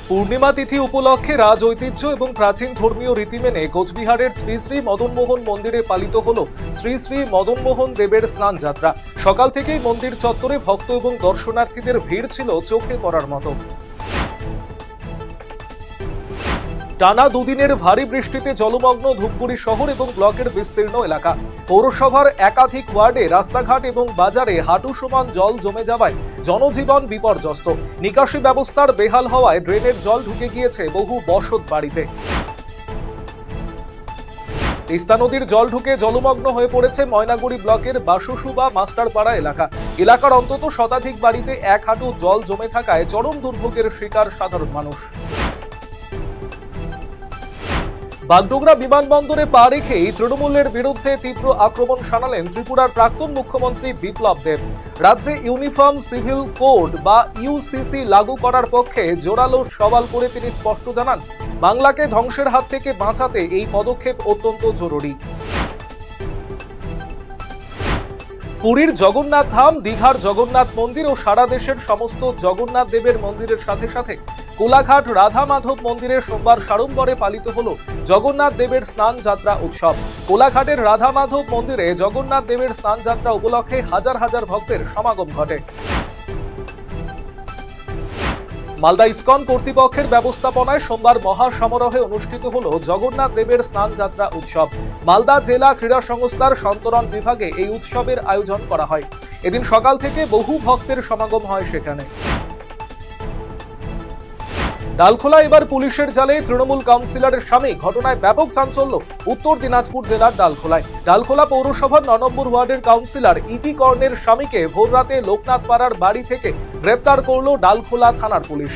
পূর্ণিমা তিথি উপলক্ষে রাজ ঐতিহ্য এবং প্রাচীন ধর্মীয় রীতি মেনে কোচবিহারের শ্রী শ্রী মদনমোহন মন্দিরে পালিত হল শ্রী শ্রী মদনমোহন দেবের স্নান যাত্রা। সকাল থেকেই মন্দির চত্বরে ভক্ত এবং দর্শনার্থীদের ভিড় ছিল চোখে পড়ার মতো। টানা দুদিনের ভারী বৃষ্টিতে জলমগ্ন ধূপগুড়ি শহর এবং ব্লকের বিস্তীর্ণ এলাকা। পৌরসভার একাধিক ওয়ার্ডে রাস্তাঘাট এবং বাজারে হাঁটু সমান জল জমে যাওয়ায় জনজীবন বিপর্যস্ত। নিকাশি ব্যবস্থার বেহাল হওয়ায় ড্রেনের জল ঢুকে গিয়েছে বহু বসত বাড়িতে। তিস্তা নদীর জল ঢুকে জলমগ্ন হয়ে পড়েছে ময়নাগুড়ি ব্লকের বাসুসুবা মাস্টারপাড়া এলাকা। এলাকার অন্তত শতাধিক বাড়িতে এক হাঁটু জল জমে থাকায় চরম দুর্ভোগের শিকার সাধারণ মানুষ। বাগডোগরা বিমানবন্দরে পা রেখেই তৃণমূলের বিরুদ্ধে তীব্র আক্রমণ শানালেন ত্রিপুরার প্রাক্তন মুখ্যমন্ত্রী বিপ্লব দেব। রাজ্যে ইউনিফর্ম সিভিল কোড বা ইউসিসি লাগু করার পক্ষে জোরালো সওয়াল করে তিনি স্পষ্ট জানান, বাংলাকে ধ্বংসের হাত থেকে বাঁচাতে এই পদক্ষেপ অত্যন্ত জরুরি। পুরীর জগন্নাথ ধাম, দীঘার জগন্নাথ মন্দির ও সারা দেশের সমস্ত জগন্নাথ দেবের মন্দিরের সাথে সাথে কোলাঘাট রাধা মাধব মন্দিরে সোমবার সাড়ম্বরে পালিত হল জগন্নাথ দেবের স্নান যাত্রা উৎসব। কোলাঘাটের রাধা মাধব মন্দিরে জগন্নাথ দেবের স্নান যাত্রা উপলক্ষে হাজার হাজার ভক্তের সমাগম ঘটে। মালদা ইসকন কর্তৃপক্ষের ব্যবস্থাপনায় সোমবার মহা সমারোহে অনুষ্ঠিত হল জগন্নাথ দেবের স্নান যাত্রা উৎসব। মালদা জেলা ক্রীড়া সংস্থার সন্তরণ বিভাগে এই উৎসবের আয়োজন করা হয়। এদিন সকাল থেকে বহু ভক্তের সমাগম হয় সেখানে। ডালখোলা এবার পুলিশের জালে, তৃণমূল কাউন্সিলরের স্বামী, ঘটনায় ব্যাপক চাঞ্চল্য উত্তর দিনাজপুর জেলার ডালখোলায়। ডালখোলা পৌরসভার ৯ নম্বর ওয়ার্ডের কাউন্সিলর ইতি কর্ণের স্বামীকে ভোররাতে লোকনাথ পাড়ার বাড়ি থেকে গ্রেপ্তার করল ডালখোলা থানার পুলিশ।